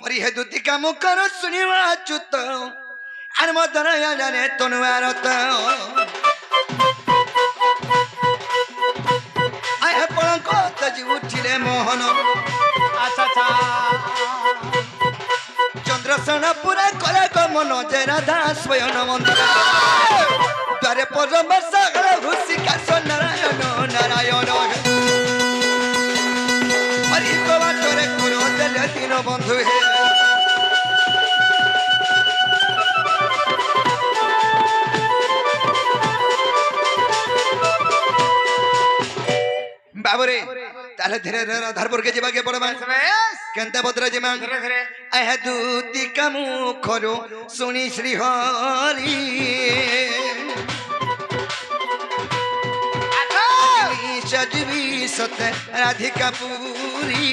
हरि हे दुति का मुकर सुनिवा चुत अन मदन जाने तनुवारत आय पलंक तजी उठिले मोहन अच्छा अच्छा चंद्रसेन पूरा कले गमन जय राधा स्वयं मंदिर द्वारे परम सागर घुसी काश नारायण नारायण हरि को बाटरे करो देले तीन बंधु हे बाबरे ताले धीरे धीरे राधारपुर के जीवा के पड़मा केंते भद्र जीमा आह दूती कामु खरो सुनी श्री हरि सजवी सत राधिका पूरी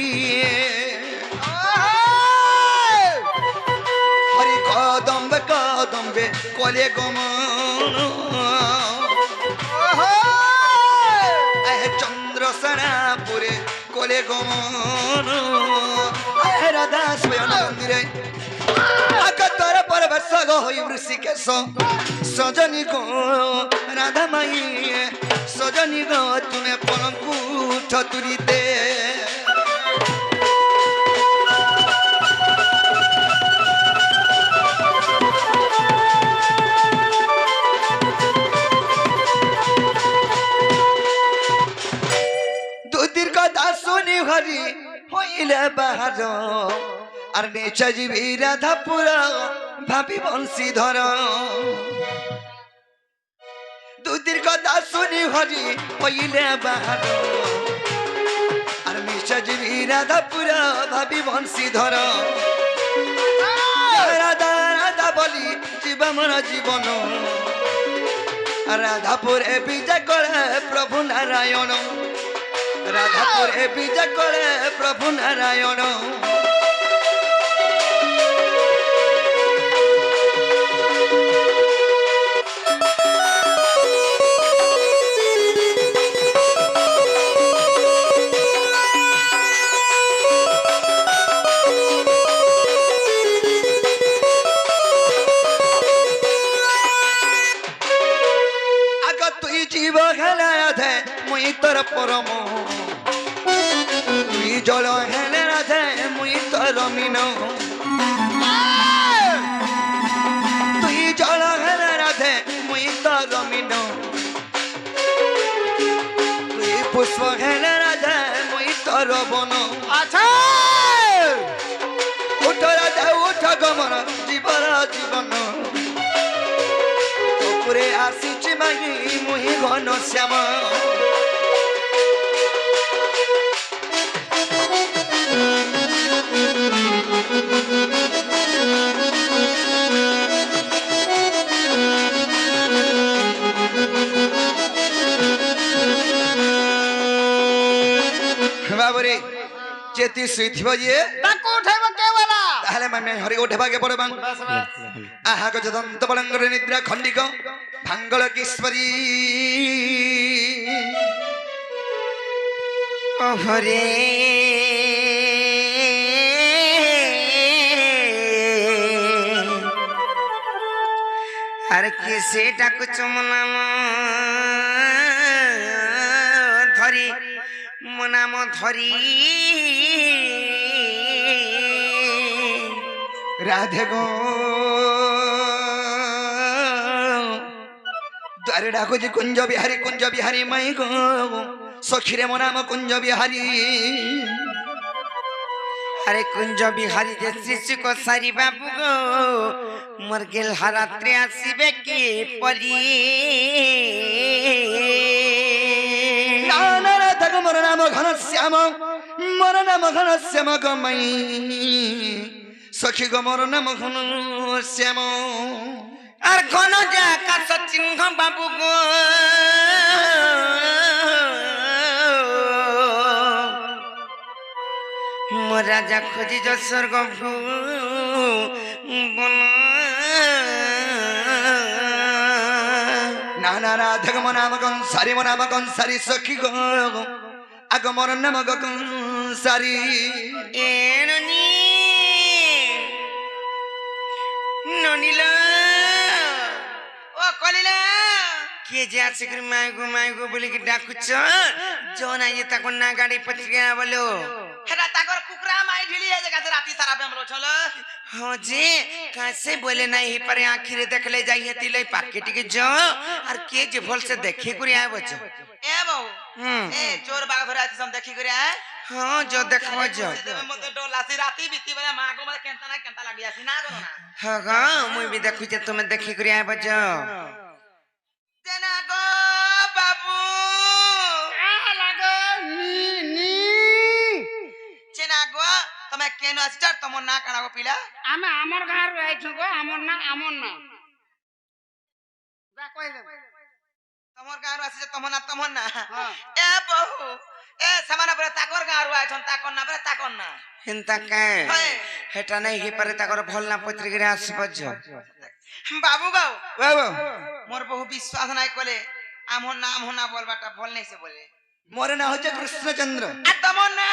हरि कदम्बे कदम्बे कोले गमन चंद्रसेनापुरे कोले गमन राधा स्वयं मंदिरे आकतर परवेश होई ऋषिकेश सजनी गो राधा माई सजनी गो तुम्हें पलंकुठ तुरीते दूतिर कथा सुनी हरि होइले बाहर আর নেচা জীবী রাধাপুর ভাবি বংশীধর দুদির কথা শুনি হরি হইলে বাহার আর নেচা জীবী রাধাপুর ভাবি বংশীধর রাধা রাধা বলি জীবা মর জীবন রাধাপুরে বিজয় করে প্রভু নারায়ণ রাধাপুরে বিজয় করে প্রভু নারায়ণ परम तुई जल हेले राधे मुई तर मीन तुई जल हेले राधे मुई तर मीन तुई पुष्प हेले राधे मुई तर बन अच्छा उठ राधे उठ गमन जीवन जीवन पुरे आसी मागी मुई घन श्याम बाबरे चेती सुइथिबो जे ताको उठाइबो केवला ताहले माने हरि उठेबा के पड़े बांग आहा को जदंत बलंगर निद्रा खंडिक भांगल किस्वरी हरे अरे किसे डाकु चमनाम धरी मनाम धरी राधे गो द्वारे डाको जी कुंज बिहारी मई गो सखी रे मनाम कुंज बिहारी अरे कुंज बिहारी जे शिशु को सारी बाबू गो मोर गेल हरात्रे आसीबे के परी नाना राधा गो मोर नाम घन श्याम गमई सखी गो मोर नाम घन श्याम और घन जा का सचिन बाबू गो मोर राजा खोजी जो स्वर्ग भू नाना राधा गो नाम कंसारी सखी गो आग मोर नाम कंसारी एननी କିଏ ଯେ ଆସିକରି ମାଇଗୁ ବୋଲିକି ଡାକୁଛ ଯୋଉ ନାଇଁ ତାକୁ ନା ଗାଡି ପଚିକା ବୋଲୋ হেটা তাকর কুকরা মাই ঢিলি এই জায়গা রাতি সারা বেমলো চলো ହଁ ଯେ କାसे ବୋଲେ ନାଇଁ ହେଇପାରେ ଆଖିରେ ଦେଖଲେ ଯାଇ ହେତିଲେ ପାକେ ଟିକେ ଯ আর କିଏ ଯେ ଭଲସେ ଦେଖି କରି ଆଇବ ଯ এ বউ হুম এ চোর বাঘ ধরে আছি সম দেখি করে আয় ହଁ ଯ ଦେଖବ ଯ দেবে মতে ডোল আসি রাতি বিতি বেলা মা গো মতে কেনতা না কেনতা লাগি আসি না গো না ହଁ ହଁ ମୁଇଁ ବି ଦେଖୁଛେ ତୁମେ ଦେଖି କରି ଆଇବ ଯ তেনা গো বাবু চেনা গো তুমি কেন আসিছ তোমার না কানা গো পিলা আমি আমার গাঁর আইছো গো আমার না যা কই দে তোমার গাঁর আসিছ তোমার না এ বহু এ সমানা পরে তাকর গাঁর আইছন তাকর না পরে তাকর না হেন্তা কাଏ হেটা ନାଇଁ ହେଇପାରେ ତାଙ୍କର ଭଲ ନା ପତ୍ରିକାରେ ଆସିବ ଯ বাবু গাও বাবু মোর বহু বিশ্বাস নাই কলে আমর নাম হোনা বলবাটা ভল নাই সে বলে মোর না হচ্ছে কৃষ্ণচন্দ্র আর তোমার না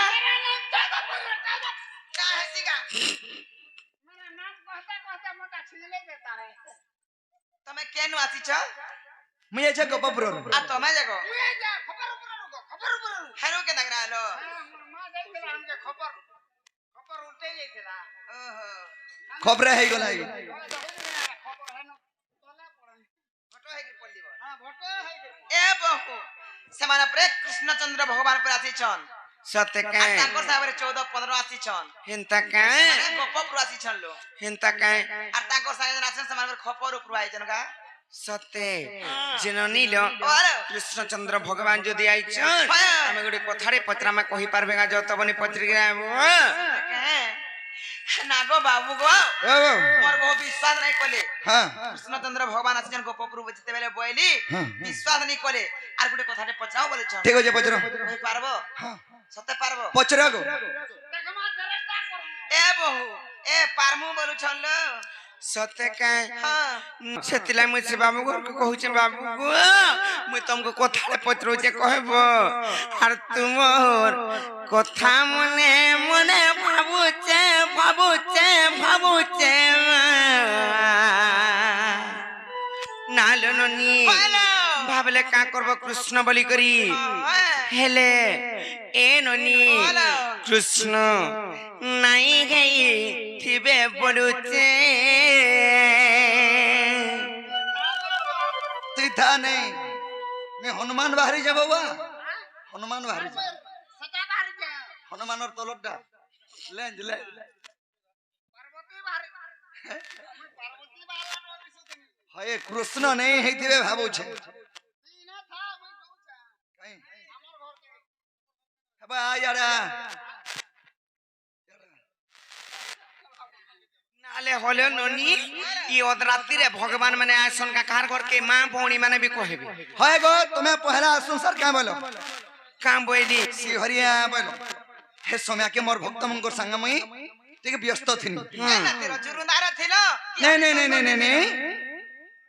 কা হেসি গা मेरा नाम कहता मोटा छिले देता है তুমি কেন আসিছ মুই আছে গোপপুর আর তুমি যাগো ये जा खबर ऊपर হেরো কে নাগরা হলো हमर मां जाइला हमके खबर उठे जाइला ওহো খবরে হয়ে গলা खबर है ना तोला पड़न ফটো হে কি পড়লিব हां भोटो है এ বহু সমানা পরে কৃষ্ণচন্দ্র ভগবান পরে আসিছন ସତେ আর କାଏ তাকর সাগরে 14 15 আসিছন হেন্তা কাଏ গোপপুর আসিছন লো হেন্তা কাଏ আর তাকর সাগরে আছেন সমানা খপর উপর আইছন গা ସତେ ଯେନ ନିଲ ওরে କୃଷ୍ଣଚନ୍ଦ୍ର ଭଗବାନ ଯଦି ଆଇଛନ୍ ଆମେ ଗୋଟେ କଥାରେ ପଚରାମା କହି ପାରବେ ଗା ଯତ ବନି ପତ୍ରିକା নাগো বাবু গো বাবু মোর বহু বিশ্বাস নাই কলে হ্যাঁ কৃষ্ণচন্দ্র ভগবান আসছেন গোপপুর যেতে বেলে বইলি হ্যাঁ। বিশ্বাস নাই কলে আর গোটে কথাতে পচাও বলেছ ঠিক আছে পচর কই পারবো সতে পারবো পচরা গো देखमा चेष्टा कर এ বহু এ পারমু বলুছন লো ସତେ କାଏ হ্যাঁ ସେଥିଲାଗି ମୁଇଁ ସେ ବାବୁ ଘରକୁ କହୁଛେ ବାବୁ ଗো ମୁଇଁ ତମକୁ କଥାରେ ପଚରଉଛେ କହିବ ଆର୍ ତୁମର କଥା ମନେ ମନେ ଭାବୁଛେ ନାଲୋ ନନି ଭାବଲେ କାଁ କରବ କୃଷ୍ଣ ବୋଲି କରି ହେଲେ ଏ ନନି କୃଷ୍ଣ ନାଇଁ ଗାଇ ଥିବେ ପଡୁଛେ তুই থা নেই মে হনুমান বাহারি যাব বা হনুমান বাহারি যাব सटा बाहर जा হনুমানর তলরটা লেঞ্জ লে पार्वती बाहर पार्वती बाहर नो दिसुतनी হয় কৃষ্ণ নেই হইতিবে ভাবুছে तीना था मैं कहूचा কাই हमर घर के হেবা আয়ারা নালে হলে ননি ই অদরাত্রিরে ভগবান মানে আসন কা কার ঘর কে মা ভৌণী মানে বি কহেবে হয় গো তুমি পহলা সংসার কা বলো কাম বইলি শিহরিয়া বলো হে সময় কে মোর ভক্ত মঙ্গর সঙ্গ মুই ঠিক ব্যস্ত থিনি তের জুরুন্দার থিল নেই নেই নেই নেই নেই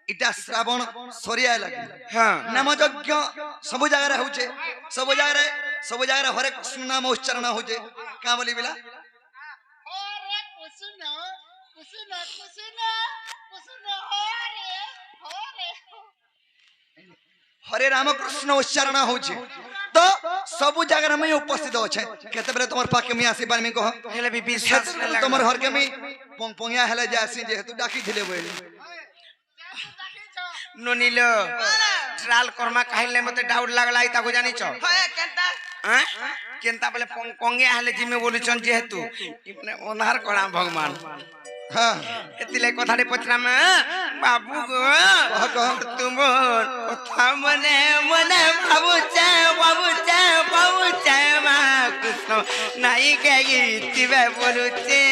ইটা শ্রাবণ সরিয়া লাগে হ্যাঁ নাম যজ্ঞ সবু জায়গায় হচ্ছে সবু জায়গায় হরে কৃষ্ণ নাম উচ্চারণ হচ্ছে কা বলি বিলা अरे कुसुना अरे হরে রাম কৃষ্ণ উচ্চারণ হচ্ছে তো সবু জায়গায় মুই উপস্থিত আছে কেতবেলে তোমার পাকে মুই আসি পারমি কহ হেলে বি বিশ্বাস না লাগা তোমার ঘরকে মুই পঙ্গিয়া হেলে যে আসি যেহেতু ডাকি দিলে বলি ননিল ট্রাল কর্মা কাহিলে মতে ডাউট লাগলা ই তাকু জানিছ হয় কেনতা হ্যাঁ কেনতা বলে পঙ্গিয়া হেলে জিমে বলিছন যেহেতু মানে অনার করা ভগবান হ্যাঁ এতিলে কথাটি পচরাম বাবু গো কহ তুমর কথা মনে মনে ভাবুছে মা কৃষ্ণ নাই গাইতিবে বলুছে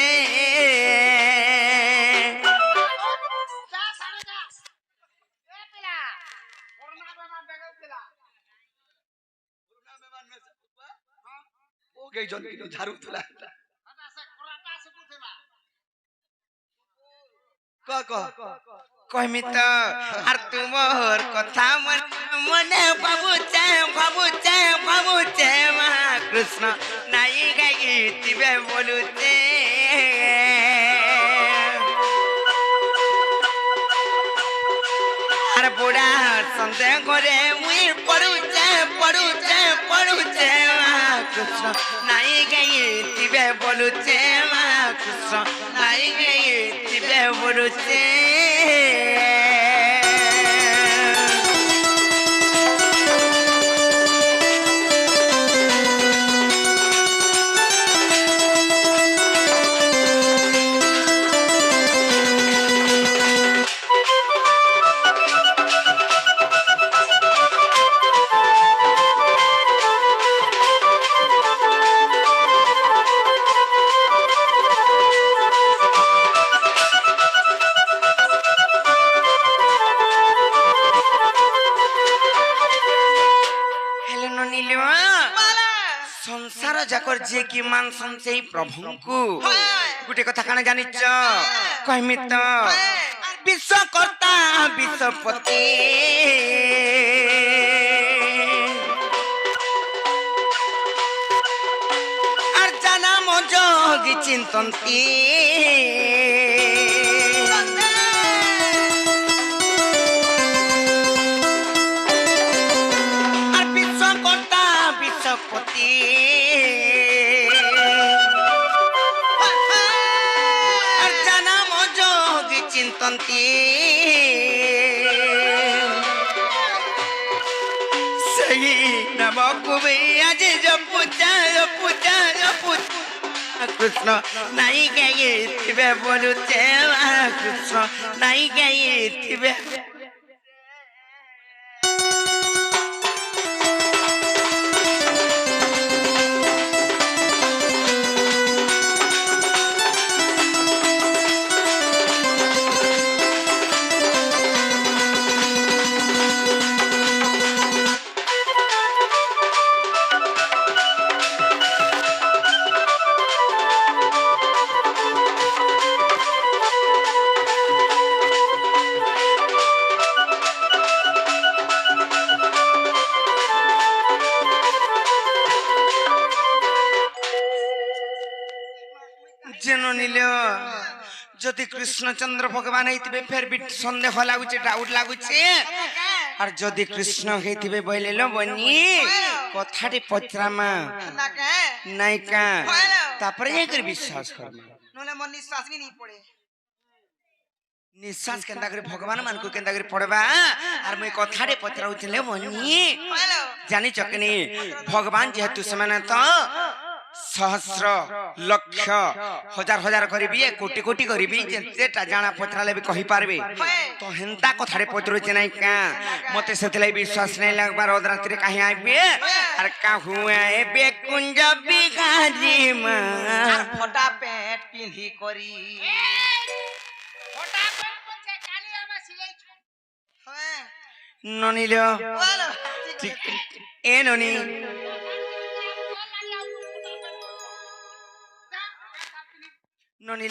जा सारे जा ए पिला कोरोना बेमार बेगल पिला ও গই জন কি ঝাড়ু তুলা हटा से कोराटा से पुथेला ক কহমি তো আর তুমর কথা মনে ভাবুছে মা কৃষ্ণ নাই গাইতিবে বলুছে আর বুড়া সন্দেহ করে মুই পড়ুছে পড়ুছে পড়ুছে মা কৃষ্ণ নাই গাইতিবে বলুছে মা কৃষ্ণ নাই গাইতিবে বলুছে संसार जाकर जे की मान संचय प्रभु को गुटे कथा काना जानिच कहमी तो विश्वकर्ता विश्वपति और जाना मोजोगी चिंतनती और विश्वकर्ता विश्वपति चिंतनती सही नमक भी आज पूजा पूजा पूजा कृष्ण नहीं गए थिबे बोलुचे कृष्ण नहीं गए थिबे जदि कृष्णचंद्र भगवान होइतिबे फिर भी संदेह लागुचे डाउट लागुचे और जदि कृष्ण होइतिबे बोले लो बनी कथाटी पचरामा नहीं का तापर एकर विश्वास करमा नले मन निश्वास भी नहीं पड़े निश्वास केंदा करे भगवान मान को केंदा करे पड़बा और मैं कथाटे पचराउथिले बनी जानि चकनी भगवान जेहेतु समान तो सहस्र लक्ष हजार हजार करिबी कोटि कोटि करिबी जेटा जाना पचराले भी कहि पारबे तो हेंता कथारे पचरुचे नै का मते सेतले विश्वास नै लागबार रात्रि काहे आइबे आर का हुआ ए बेकुंज बिगारी मा फटा पेट पिंधी करी फटा पेट कोनसे काली आमा सिलाई ननिलो बोलो ए ननी ननी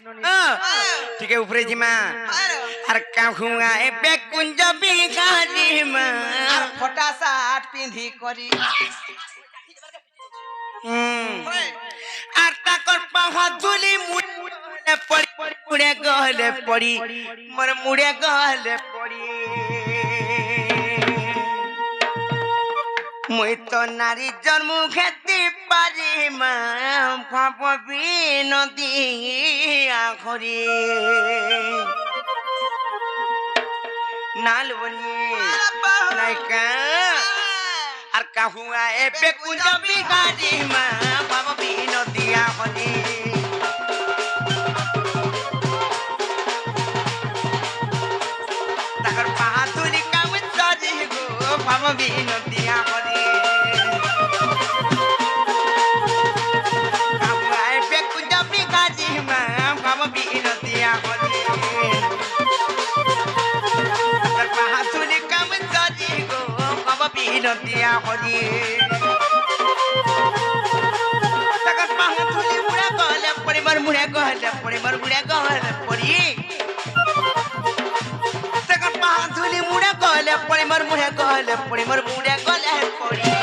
ठीक है ऊपर जी मां अर का हुआ ए बेकुंज बिगारी मां আর ফটা শার্ট পিंधी करी আর তাকর পাহা ধুলি মুড়ে পড়ি মুড়ে গলে পড়ি মোর মুড়ে গলে পড়ি মুই তো নারী জন্ম খেতে পারি মা ভাববি নদী আখরি নালবনি নাইকা আর কাহুয়া এ বেকুঞ্জ বিগারি মা ভাববি নদী আখরি তাকর পাহাতুলি কাম চরি গো ভাববি নদী আখরি नदिया हरी तकर पाहथुली मुड़ा गले पड़ी मर मुड़ा गले पड़ी मर मुड़ा गले पड़ी तकर पाहथुली मुड़ा गले पड़ी मर मुड़ा गले पड़ी मर मुड़ा गले पड़ी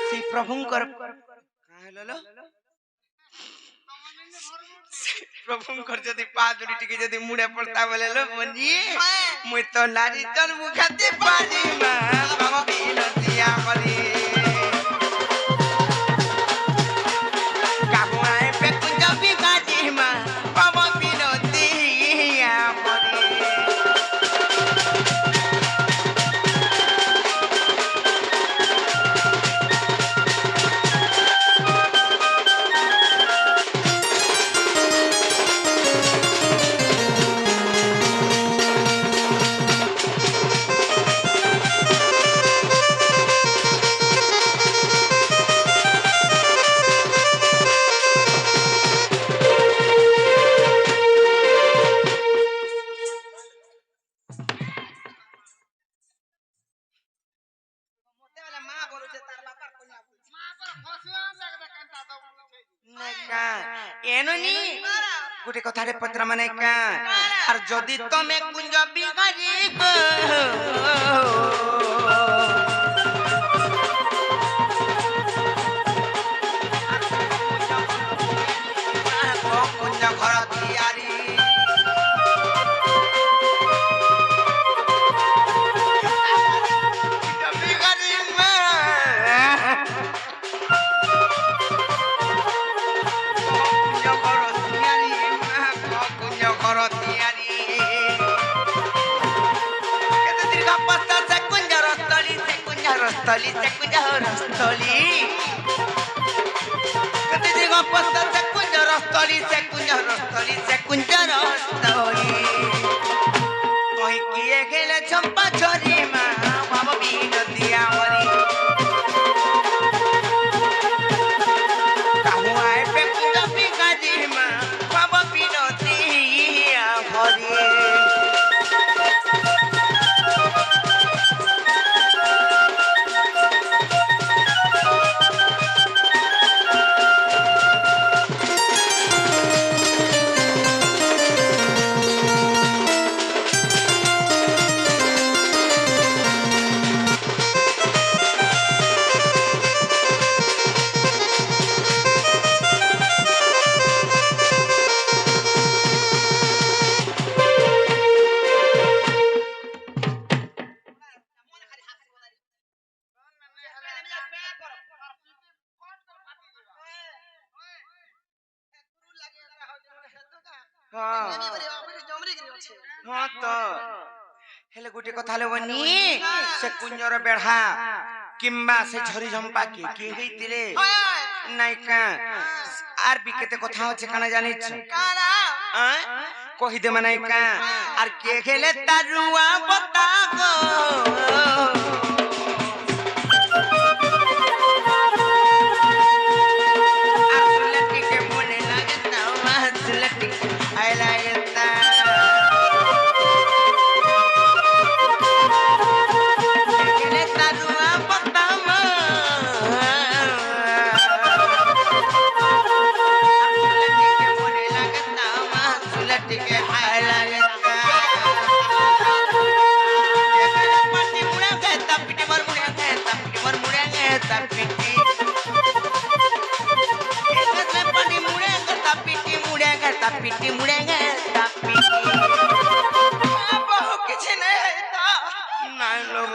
श्री प्रभुंकर काहे ललो প্রভুঙ্কর যদি পা দুটি টিকে যদি মুড়ে পড়তা বলে লো বনি মুই তো নারী তোর মুখাতে পারি মা বাবা বিনতি আমারে কাকুয়ায় পেকুঞ্জ বিকাজি মা বাবা বিনতি আমারে মতে বলে মা বলুছে তার বাপার কন্যা বলছে ମାଙ୍କର ଫସିବା ଜାଗା କେନ୍ତା ଦବ কা এননি গোটে কথারে পত্র মানে কা আর যদি তুমি কুঞ্জ বিকারি গো কুঞ্জ ঘর তিয়ারি বিকারি মা Rostoli, se cuida Rostoli. Kete digo posta se cuida Rostoli, se cuida Rostoli, se cuida Rostoli. Koi kiye gele champa chori ma, baba binoti amari. Kahu aaye pe kuda bikaji ma, baba binoti amari. हाँ तो हेले गुटे कथा ले बनी से कुंजर बेढ़ा किम्बा से झरी झंपा के हेतिले নাই কা আর বিকেতে কথা হচ্ছে কানা জানিছ কারা কহি দে মানে কা আর কে খেলে তারুয়া বতা গো আর সুলটি কে মনে লাগে না মা সুলটি আই লাগে তা খেলে তারুয়া বতা মা पिटी मुड़ेंगे तापी बहु कुछ नहीं था ना लोग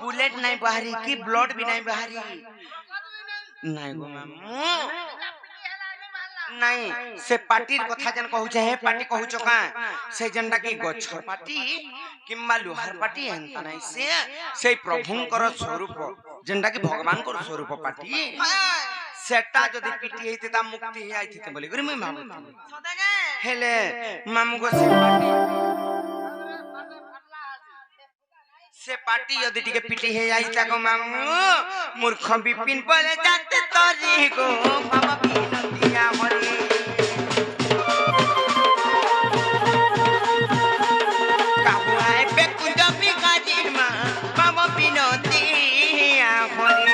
बुलेट नहीं बाहरी की ब्लड भी नहीं बाहरी नहीं गो मामू नहीं से पार्टीर कथा जन कहू छे पार्टी कहू छका से जनटा की गछ पार्टी किम्बा लोहार पार्टी एंता नहीं से प्रभुंकर स्वरूप जनटा की भगवान को स्वरूप पार्टी सेटा जदी पिटी हेते ता मुक्ति हे आइते बोले गुरु मैं मामू हेले मामू को से पार्टी यदि टिके पिटी हे आइता को मामू मूर्ख विपिन बोले जाते तरी गो बाबा बिनतिया मरे काहुआए पे कुंज बिकाजी मा बाबा बिनतिया मरे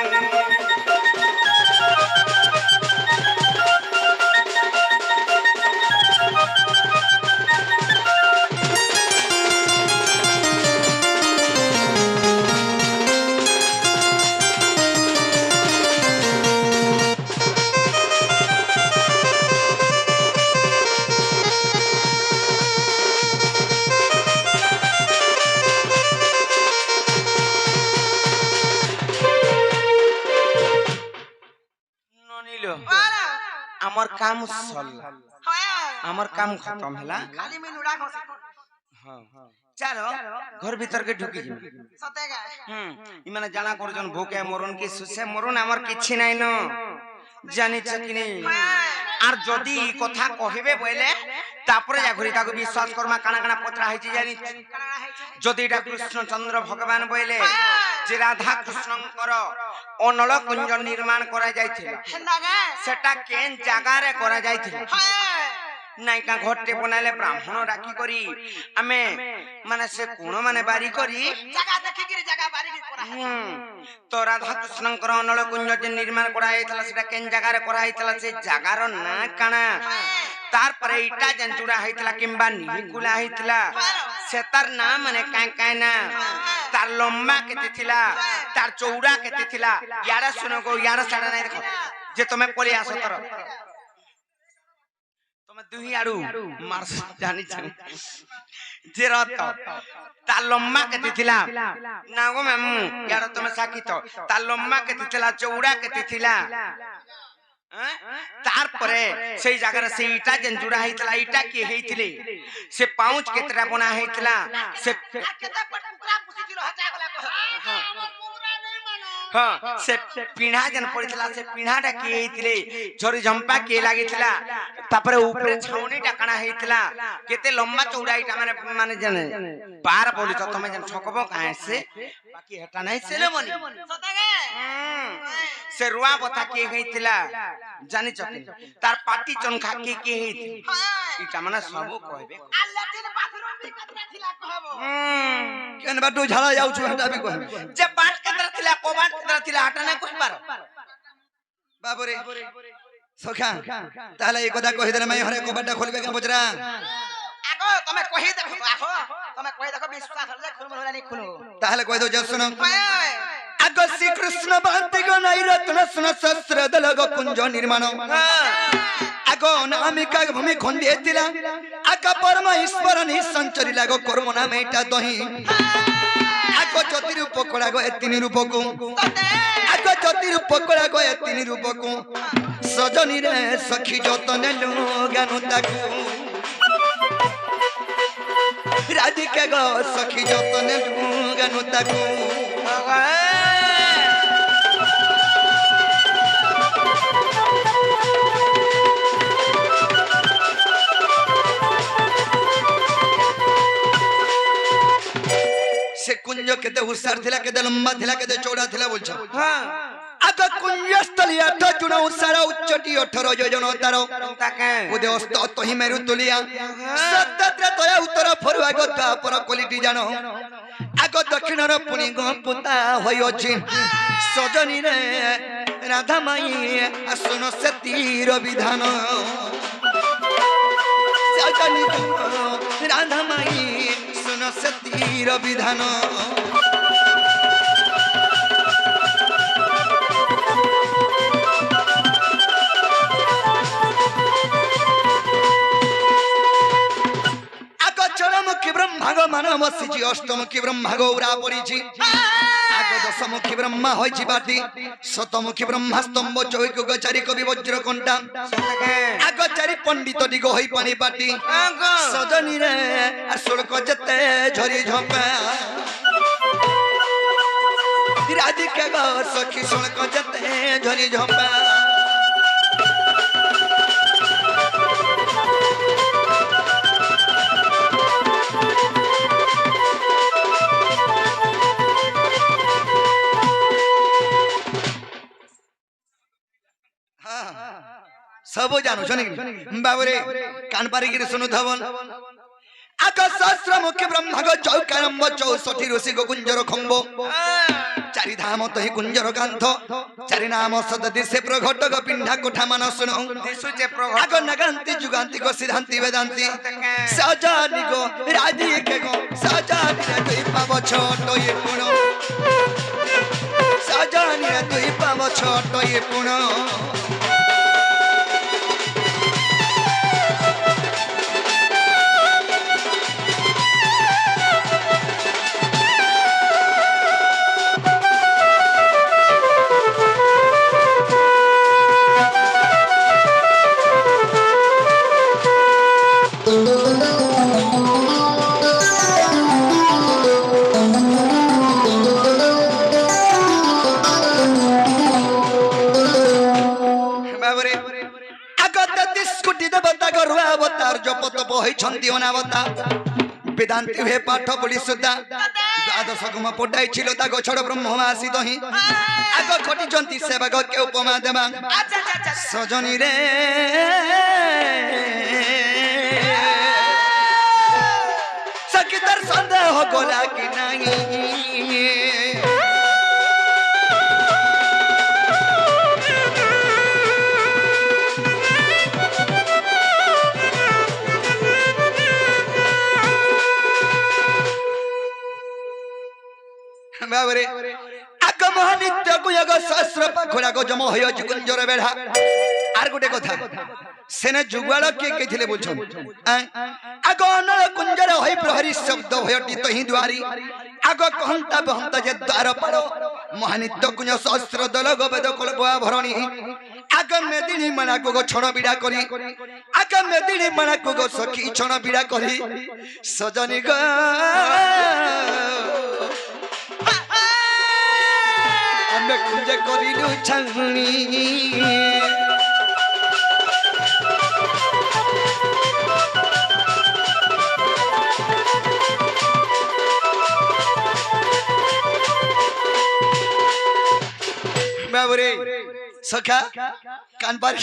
बोलो আমার কাম সরলা होय আমার কাম খতম হেলা खाली में नुड़ा घोसी চলো ঘর ভিতরকে ঢুকি যাই सतेगा ইমানে জানা করজন ভোকে মরণ কি সুসে মরণ আমার কিছু নাই ন জানিছ কি নেই আর যদি এই কথা কহিবে বলে তারপরে যা ঘুরি তাকে বিশ্বাস করমা কানা কানা পত্রা হইছে জানি যদি এটা কৃষ্ণচন্দ্র ভগবান বইলে যে রাধা কৃষ্ণঙ্কর অনল কুঞ্জ নির্মাণ করা যাইছিল नागा সেটা কেন জায়গারে করা যাইছিল होय নাইকা ঘরটে বনাইলে ব্রাহ্মণ রাখি করি আমি মানে সে কোন মানে বাড়ি করি जगह देखि गिरी जगह बारी की पड़ा তো রাধা কৃষ্ণঙ্কর অনল কুঞ্জ যে নির্মাণ করা হয়েছিল সেটা কেন জায়গারে করা হয়েছিল সে জায়গার না কানা তারপরে ইটা যেন জুড়া হয়েছিল কিংবা নিকুলা হয়েছিল সে তার না মানে কাই কাই না তার লম্বা কেতে ଥିଲା তার চৌড়া কেতে ଥିଲା ইয়ারা শুনো গো ইয়ারা সাড়া নাই দেখো যে তুমি পলি আসো তর তুমি দুই আড়ু মার জানি জানি যে রত তার লম্বা কেতে ଥିଲା না গো ম্যাম ইয়ারা তুমি সাকি তো তার লম্বা কেতে ଥିଲା চৌড়া কেতে ଥିଲା তারপরে সেই জায়গার সেই ইটা যেন জুড়া হয়েছিল ইটা কি হয়েছিল সে পাউচ কেতটা বনা হয়েছিল সে केते पूरा पुसी दिलो हटा गला হ্যাঁ সে পিঢ়া যেন পড়িଥିଲା সে পিঢ়াটা কি হয়েছিল ঝরি ঝম্পা কি লাগিছিল তারপরে উপরে ছাউনিটা কানা হয়েছিল কেতে লম্বা চৌড়া ইটা মানে মানে জানে পার বলি তো তুমি যেন ঠকব কাছে বাকি হেটা নাই সেলেমনি सतेगा সে রুয়া বথা কি হয়েছিল জানিছ কি তার পাটি চনখা কি কি হয়েছিল होय ইটা মানে সব কইবে आ लैट्रिन बाथरूम भी कतरा थिला कहबो কেন বাটু ঝাড়া যাউছু হেটা বি কহিবি যে বাট কেতরা ଥିଲା কোবাট কেতরা ଥିଲା হাটা না কইবার বাবুরে সখা তাহলে এই কথা কহি দেলে মাই হরে কবাটা খুলবে কে বুঝরা आगो तमे कहि देखो आगो तमे कहि देखो विश्वास हले खुलम होला नहीं खुलो তাহলে কই দো যে শুনো होय আগ শ্রীকৃষ্ণ বান্তি গো নাই রত্ন সুন শস্ত্র দলগ কুঞ্জ নির্মাণ আগ অনামিকা ভূমি খন্ডে দিলা আগ পরমেশ্বর নি সঞ্চরি লাগো কর্ম নামে এটা দহি আগ জ্যোতি রূপ কলা গো তিন রূপকু আগ জ্যোতি রূপ কলা গো তিন রূপকু সজনি রে সখী যতনে লোগানু তাকু রাধিকা গো সখী যতনে লোগানু তাকু সে কুঞ্জ কেতে উসার থিলা কেতে লম্বা থিলা কেতে চৌড়া থিলা বলছো আগ কুঞ্জস্থলী 8 জুন উসার উচ্চটি 18 যোজন তার তাকে উদে অস্ত তহি মেরু তুলিয়া সত্যত্র তয়া উত্তর ফরুয়া গতা পর কলিটি জানো আগ দক্ষিণর পুনি গপুতা হইଅଛି সজনী রে রাধা মাই আসুন সতীর বিধান সজনী রাধা মাই শুন সতীর বিধান চরমুখী ব্রহ্মাগ মানব বসিছি অষ্টমুখী ব্রহ্মাগ উড়া পড়িছি আগ দশমুখী ব্রহ্মা হয়েছি বাটি শতমুখী ব্রহ্মা স্তম্ভ চৈক চারি কবি বজ্র কণ্ঠা আগ চারি পণ্ডিত দিগ হই পানি পাটি সজনী রে আর শুল্ক যেতে ঝরি ঝপা রাধিকা গো সখী শুল্ক যেতে ঝরি ঝপা सब जानो सुनी बाबरे कान पारिगिरी सुनु धवन आकाश सहस्र मुखी ब्रह्मग चौकारम्ब 64 ऋषि गो कुंजर खंब चारि धाम तहि कुंजर कांथ चारि नाम सद दिसे प्रघट गो पिंढा कोठा मान सुनो दिसुचे प्रघट आग नगांति जुगांति गो सिद्धांति वेदांति सजानि गो राजी के गो सजानि रे तुई पाव छोटो ये पुणो सजानि रे तुई पाव छोटो ये पुणो ତାଙ୍କ ରୁଆ ଅବତାର ଜପ ତପ ହୋଇଛନ୍ତି ଅନାବତାର ବେଦାନ୍ତୀ ହୁଏ ପାଠ ପଢି ସୁଦ୍ଧା ଦ୍ୱାଦଶ ଗୁମ ପଟାଇছিল ତା ଗଛର ବ୍ରହ୍ମମାସୀ ଦହି ଆଗ ଘଟିଛନ୍ତି ସେବାଗ କେ ଉପମା ଦେବା ସଜନୀ ରେ ସଖୀ ତାର ସନ୍ଦେହ ଗଲା କି ନାହିଁ बाबरे आग महानित्य गुयग सहस्र पाखुरा को जम होय कुंजर बेढ़ा आर गोटे कथा सेने जुगाड़ के केथिले बोलछन आग अनल कुंजर होय प्रहरी शब्द भयटी तही द्वारी आग कहंता बहंता जे द्वार पर महानित्य कुंज सहस्र दल गवेद कल्पा भरणी आग मेदिनी मना को छण बिडा करी आग मेदिनी मना को सखी छण बिडा करी सजनी ग ଆମେ କୁଞ୍ଜ କରିଲୁ ଛାଉଣି ବାବୁରେ ସଖା କାନପାର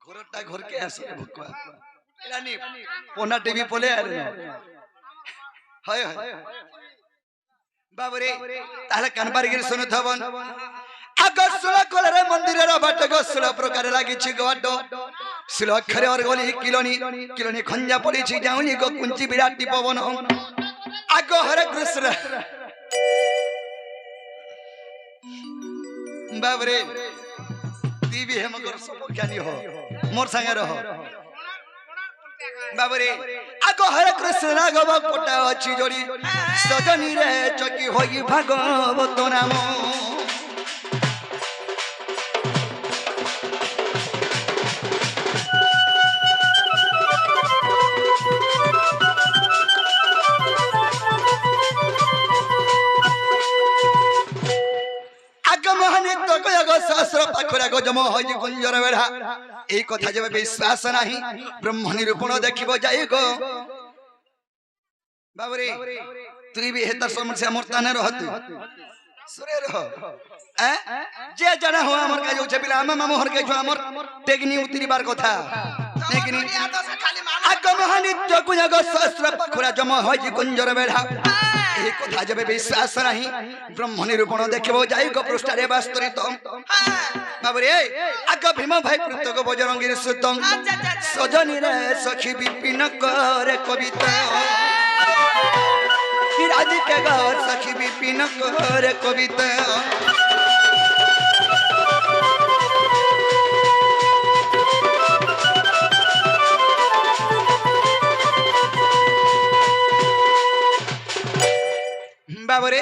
ଘରଟା ଘରକେ আসে ভুকবা এরানি পোনা টিভি পলে আরে হয় হয় बाबरे ताले कानबार गिर सुनु थबन अगसुल कोलरे मंदिर रे बाटक सुल प्रकार लागि छि गड सुल अक्षरे और गली किलोनी खंजा पड़ी छि जाउनी गो कुंची विराटी पवन आग हरे कृष्ण बाबरे टीवी हम कर सब ज्ञानी हो मोर संगे रहो बाबरे आगो हरे कृष्ण राघव पटा अछि जोड़ी सजनी रे चकी होई भागवत नाम सहस्र पाखुरा को जम होई कुंजर बेढ़ा ए कथा जब विश्वास नाही ब्रह्म निरूपण देखिबो जाई गो बाबरे तुई भी हेतर समस्या मूर्ताने रहतु सुरे रह जे जणा हो हमर का जो छबिला हम मामू हर के जो हमर टेकनी उतरी बार कथा टेकनी आग महानित्य कुजग सहस्र पाखुरा जम होई कुंजर बेढ़ा ए कथा जब विश्वास नाही ब्रह्म निरूपण देखिबो जाई गो पृष्ठरे वास्तरित बाबरे आग भीम भाई कृतक बजरंगीर सुतम सजनी रे सखी विपिन करे कविता राज के घर सखी विपिन करे कविता बाबरे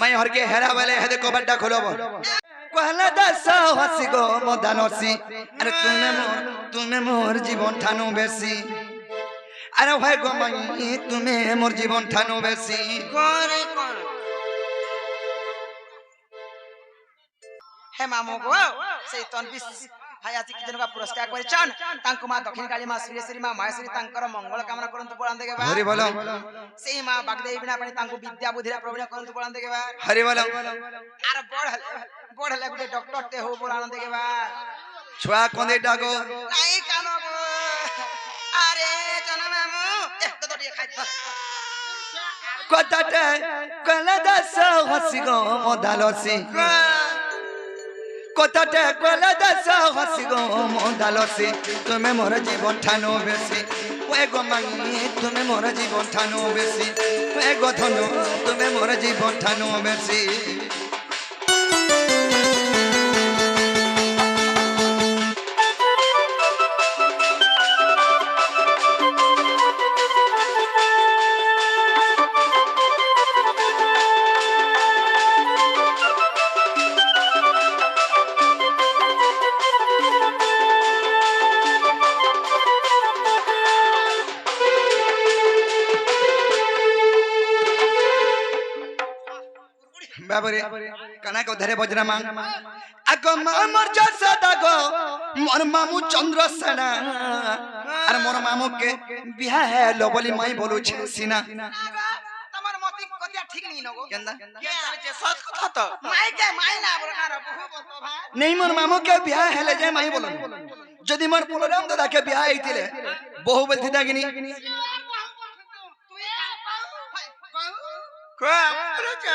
मैं हर के हेरा वाले है देखो बड्डा खोलो कहला दास हसी गो मदानसी अरे तुम्हें मोर जीवन ठानु बेसी अरे भाई गो मई तुम्हें मोर जीवन ठानु बेसी करे कोन हे मामो गो से तनबिस भाई आज किजन का पुरस्कार करिछन तांको मां दक्षिण काली मां श्रीश्री मां माहेश्वरी तांकर मंगल कामना करंतु बोलांदे के बा हरि बोलो सेही मां बागदेवी बिना पनि तांको विद्या बुद्धिरा प्रवीण करंतु बोलांदे के बा हरि बोलो अरे बढ़ले गुटे डॉक्टर ते हो बोलांदे के बा छुआ कोंदे डागो नहीं कानो गो अरे जना मामू एक तो ये खाइ कटाटे कहला दास हसी गो मदालसी कथाटे कहला दास हसी गो मदालसी तुम्हें मोर जीवन ठानु बेसी ओए गो मांगी तुम्हें मोर जीवन ठानु बेसी ओए गो धनु तुम्हें मोर जीवन ठानु बेसी बाबरे কানা ধরে বজরা মা আগ মামর যশোদা গো মোর মামু চন্দ্র সেনা আর মোর মামুকে বিয়া হেলো বলি মাই বলুছে সিনা তোমার মতি কতিয়া ঠিক নেই নগো কেন্দা কে আছে সৎ কথা তো মাই না বড় কার বহু বলতো ভাই নেই মোর মামুকে বিয়া হেলে যে মাই বলুন যদি মোর বলরাম দাদাকে বিয়া হইতিলে বহু বলতি দাগিনি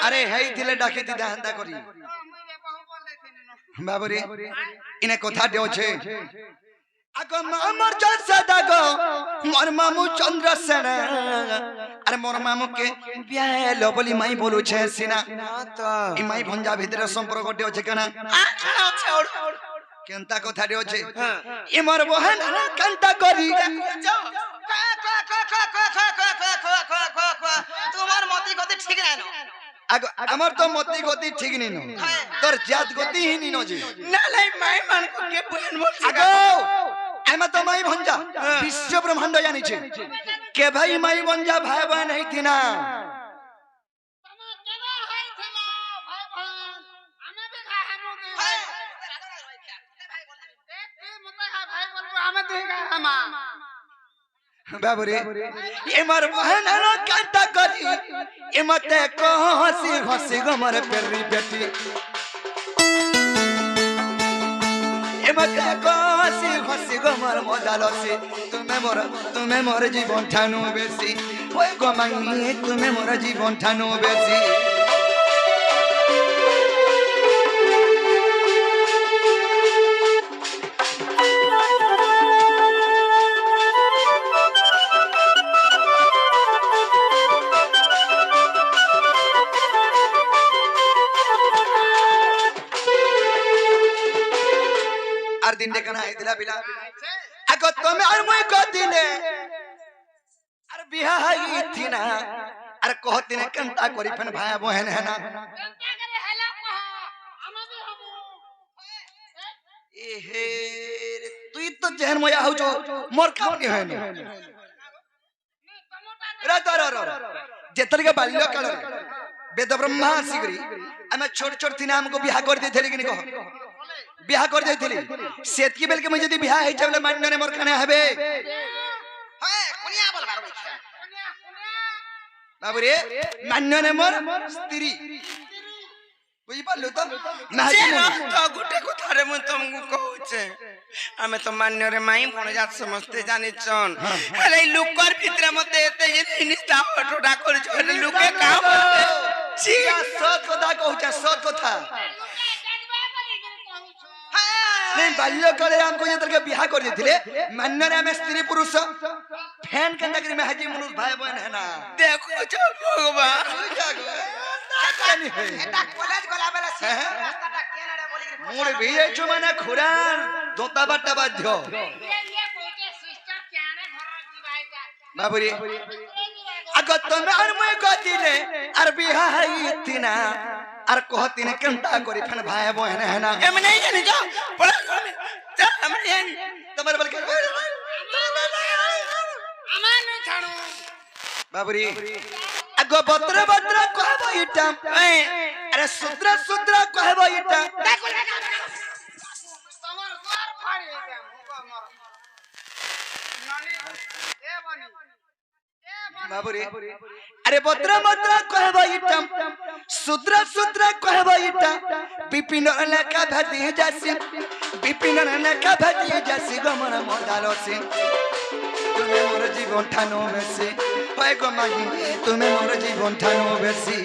আরে হেইতিলে ডাকিতি দাহান্দা করি বাবরে ইনে কথাটি আছে আগ মামর যশোদা গো মোর মামু চন্দ্র সেনা আর মোর মামুকে বিয়া হেলো বলি মাই বলুছে সিনা এই মাই ভঞ্জা ভিতরে সম্পর্কটি আছে কেনা কেনতা কথাটি আছে এ মোর বহন কান্তা করি তোমার মতি গতি ঠিক নাই না আমার তো মতি গতি ঠিক নেই তোর জাত গতি হি নি নজি না লাই মাই মানকো কে বলেন বলছি আগো এমা তো মাই ভঞ্জা বিশ্ব ব্রহ্মাণ্ড জানিছে কে ভাই মাই ভঞ্জা ভাই বোন হইতি না বাবরে এমার বহন কান্তা করি এমতে কো হসি হসি গমর পেরি বেটি এমতে কো হসি হসি গমর মজালসি তুমি মোর জীবন ঠানু বেশি ওই গমাঙ্গি তুমি মোর জীবন ঠানু বেশি আর দিন দেখানা দিলা বিলা আগ তুমি আর মই কদিনে আর বিয়া হইতি না আর কহতিনে কেনতা করি ফেন ভাই বহেন হেনা এ হে তুই তো জেন ময়া হউছ মোর কাম নি হয়নি রা তর যেতরিকে বাল্য কাল বেদ ব্রহ্মা সিগরি আমি ছোট ছোট থিনা हमको বিয়া कर देथली कि कह বিয়া कर देथली सेतकी बेल के मैं यदि बियाह है चले मान्य ने मोर खाने हबे হ্যাঁ কোনিয়া বলবার बाबू रे मान्य ने मोर स्त्री বুঝি পারলো তো না তো গুটে কথারে মু তোমাকে কହୁছে আমি তো মান্যরে মাই বনে যাত সমস্তে জানিছন আরে লুকর ভিতরে মতে এতে জিনিস দাও ওটা করছ আরে লুকে কাম ছি সৎ কথা কହୁছে সৎ কথা नहीं बाल्य काले हमको ये तरह के बियाह कर देथिले मान्य रे हम स्त्री पुरुष फैन के नगरी में हाजी मनुष्य भाई बहन है ना দেখো তো ভগবান এটা কলেজ গলা বেলা রাস্তাটা কেনারে বলি मोर बिये छु माने खुरान दोता बाटा बाध्य बाबूरी अग तुम और मैं गदिले और बियाह हईतिना और कहतिने केनता करी फन भाई बहन है ना এম নাই জানি যাও বলা চল আমরা জানি তোমার বল के আমার না ছাড়ো बाबूरी अग बत्र बत्र कहबो इटा अरे सूत्र सूत्र कहबो इटा তোমার দ্বার ফাড়ি এটা মুখ আমার নানি এ বনি बाबूरी अरे बत्र बत्र कहबो इटा सूत्र सूत्र कहबो इटा विपिन लेखा भदी जासी विपिन लेखा भदी जासी गमन मदालसी तुम्हें मोर जीवन ठानो बेसी होय गो मागी तुम्हें मोर जीवन ठानो बेसी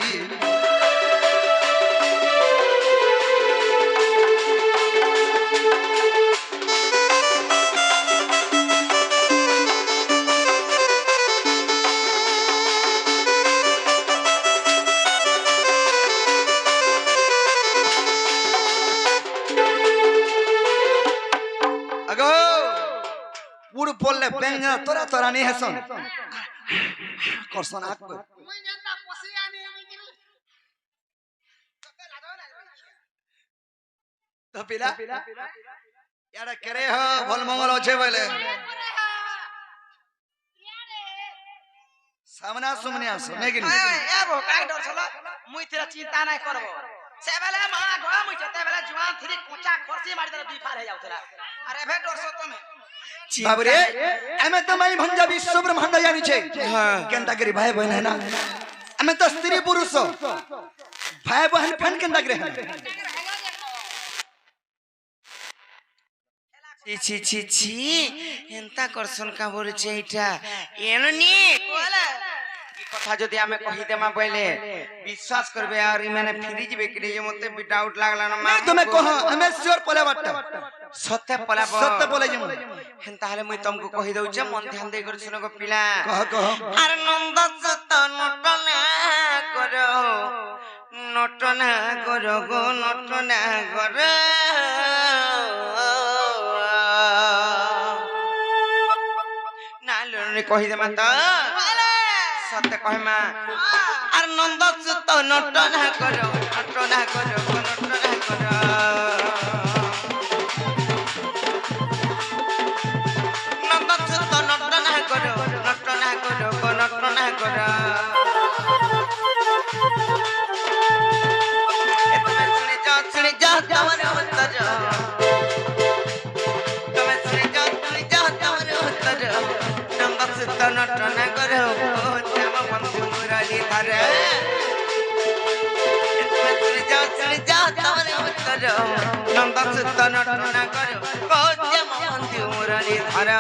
अगो उड़ बोलले बेंगा तोरा तोरा नहीं हसन करसन आक মুই জানতা পসি আনি আমি দিবি তোকে লাগাও না तो पिला यार करे हो भल मंगल होछे बोले सामना सुमने आसो नहीं कि এ বো কাই ডর ছলো মুই তেরা চিন্তা নাই করব से बेले मां घोड़ा मुई जते बेले जुआन थी कोचा खरसी मारी दे दुई फार हे जाउतला अरे भे डरसो तमे बाबरे एमे तो माई भंजा विश्व ब्रह्मांड जानी छे हाँ। केंता करी भाई बहन है ना एमे तो स्त्री पुरुष भाई बहन फन केंता करे ছি ছি ছি ছি এন্তা করছন কা বলছে এটা এননি बोले এই কথা যদি আমি কহি দেমা বইলে বিশ্বাস করবে আর মানে ফিরি যাবে কি যে মতে ডাউট লাগলা না मैं तुम्हें कहा एमे श्योर पले बात সত্যে পলাব सत्य बोले जम হেন তাহলে মুই তমকু কহি দউছে মন ধ্যান দেই করে শুনো গো পিলা कह আর নন্দ সত নটনা করো নটনা করো গো নটনা করো না লরে কহি দেমা তো बोले সত্য কহিমা আর নন্দ সত নটনা করো নটনা করো গো নটনা করো নন্দ সত নটনা করো নটনা করো গো নটনা করো তুমি শুনে যাও তোমার উত্তর তুমি শুনে যাও তোমার উত্তর নন্দ সত নটনা করো গো শ্যাম বন্ধু মুরারি ধরে তুমি শুনে যাও তোমার উত্তর নন্দ সত নটনা করো গো শ্যাম বন্ধু মুরারি ধরে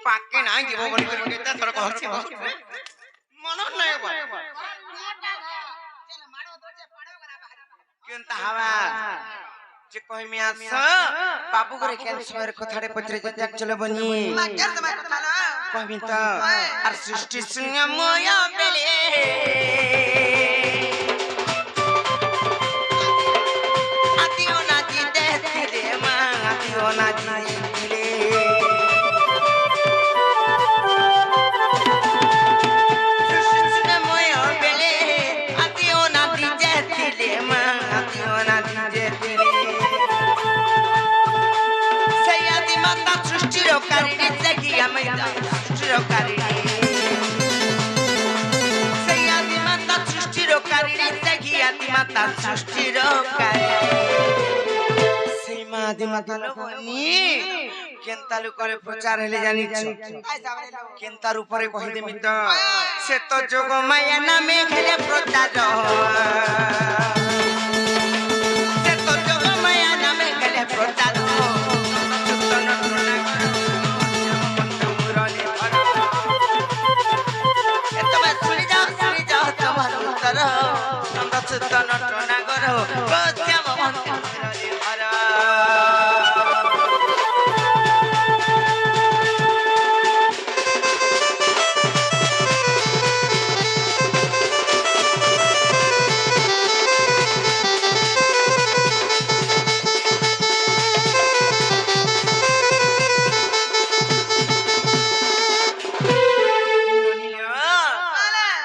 পাকে না জীব বলি করে কেতা তোর কহছি মন নাই বা কেনতা হাওয়া যে কইমি আস বাবু করে কেন সময়ের কথাড়ে পত্রে যাক চলে বনি कर दे मैं কথা না কইমি তো আর সৃষ্টি শূন্য ময়া বেলে আতিও না জিতে রে মা আতিও না জিতে কেন্তালু করে প্রচার হলে জানিছ কেন্তার উপরে কহি দেমি তো সে তো যোগ মায়া নামে খেলে প্রচার সে তো যোগ মায়া নামে খেলে প্রচার শুনে যাও তোমার উত্তর নন্দ সুত নটনা করো শ্যাম বন্ধু মুরারি ধরা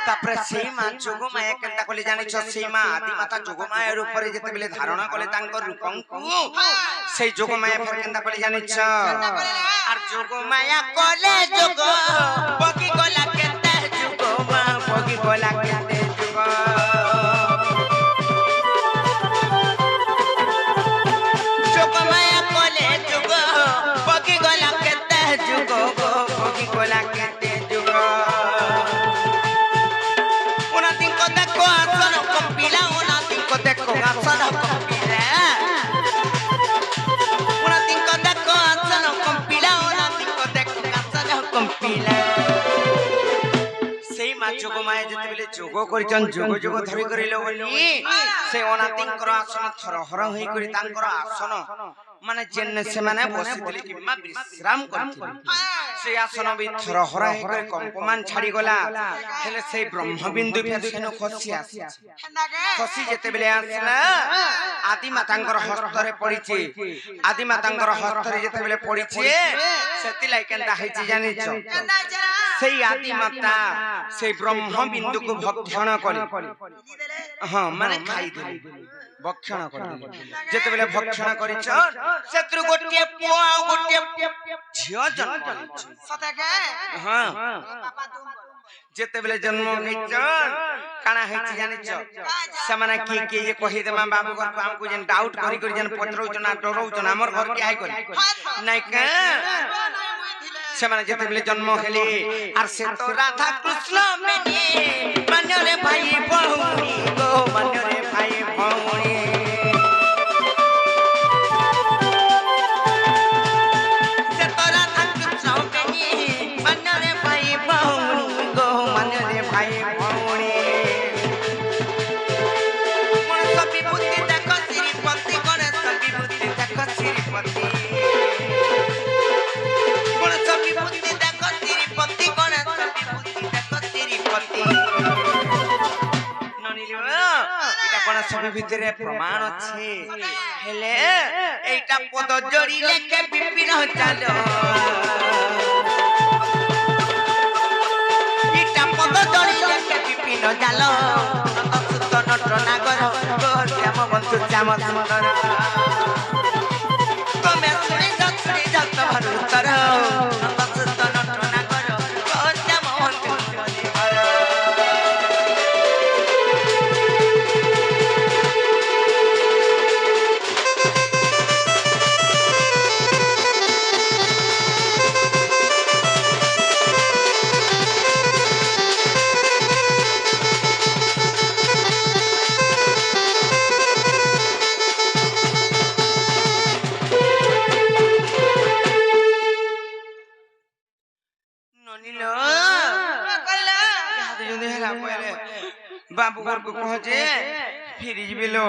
তারপরে সেই মা যোগমায়া কেনতা কলে জানিছ সেই মা আদি মাতা যোগমায়ার উপরে যেতেবেলে ধারণা কলে তাঙ্কর রূপঙ্কু সেই যোগমায়া ফের কেনতা কলে জানিছ আর যোগমায়া কলে যোগ বগি গলা কেতে যোগমা বগি গলা কেতে যোগ যোগমায়া কলে যোগ বগি গলা কেতে যোগ বগি গলা কেতে যোগ una cinco de corazón compila una cinco de corazón compila una cinco de corazón compila una cinco de corazón compila সেই মা যোগমায়া যেতেবেলে যোগ করিছন যোগ যোগ ধরি করিল বলি সে অনাতিঙ্কর আসন থরহর হই করি তাঙ্কর আসন মানে জেনে সেমানে বসিଥିଲେ কিংবা বিশ্রাম করଥିଲେ সেই আসন ବି ଥରହରା ହେଇକରି କମ୍ପମାନ ଛାଡ଼ିଗଲା ହେଲେ ସେଇ ବ୍ରହ୍ମବିନ୍ଦୁ ବି ସେନୁ ଖସି ଆସିଛି ଖସି ଯେତେବେଳେ ଆସିଲା ଆଦିମାତାଙ୍କର ହସ୍ତରେ ପଡ଼ିଛି ଆଦିମାତାଙ୍କର ହସ୍ତରେ ଯେତେବେଳେ ପଡ଼ିଛି ସେଥିଲାଗି କେନ୍ତା ହେଇଛି ଜାଣିଛ ସେଇ ଆଦିମାତା ସେଇ ବ୍ରହ୍ମବିନ୍ଦୁକୁ ଭକ୍ଷଣ କରି ହଁ ମାନେ ଖାଇଦେଲେ ଭକ୍ଷଣ କରିଦେଲେ ଯେତେବେଳେ ଭକ୍ଷଣ କରିଛ ସେଥିରୁ ଗୋଟିଏ ପୁଅ ଆଉ ଗୋଟିଏ ଝିଅ ଜନ୍ମ ହେଇଛି ହଁ ଯେତେବେଳେ ଜନ୍ମ ହେଇଛ କାଣା ହେଇଛି ଜାଣିଛ ସେମାନେ କିଏ କିଏ କହିଦେମା ବାବୁ ଘରକୁ ଆମକୁ ଯେନ୍ ଡାଉଟ୍ କରି କରି ଯେନ୍ ପଚରଉଛ ନା ଡରଉଛ ନା ଆମର ଘରକେ ଆଇ କରି ନାଇଁ କା ସେମାନେ ଯେତେବେଳେ ଜନ୍ମ ହେଲେ ଆର୍ ସେ ତ ରାଧା କୃଷ୍ଣ ମେନି ମାନ୍ୟରେ ଭାଇ ଭଉଣୀ ଗୋ ମାନ୍ୟରେ ଭାଇ ଭଉଣୀ ସେ ତ ରାଧା କୃଷ୍ଣ ମେନି ମାନ୍ୟରେ ଭାଇ ଭଉଣୀ ଗୋ ମାନ୍ୟରେ ଭାଇ ଭଉଣୀ ଗଣେଶ ବିଭୂତି ଦେଖ ଶ୍ରୀପତି ଗଣେଶ ବିଭୂତି ଦେଖ ଶ୍ରୀପତି ଗଣେଶ ବିଭୂତି ଦେଖ ଶ୍ରୀପତି ଗଣେଶ ବିଭୂତି ଦେଖ ଶ୍ରୀପତି ନନିଲ এটা গণেশ ভিতরে প্রমাণ আছে হেলে এইটা পদ জড়ি লেখে বিপিন চাল এটা পদ জড়ি লেখে বিপিন জাল অসুত নট নাগর শ্যাম বন্ধু শ্যাম সুন্দর তুমি শুনি যত ভরুতর অসুত নট নাগর শ্যাম বন্ধু बाबू घर को पहुंचे फिर भी लो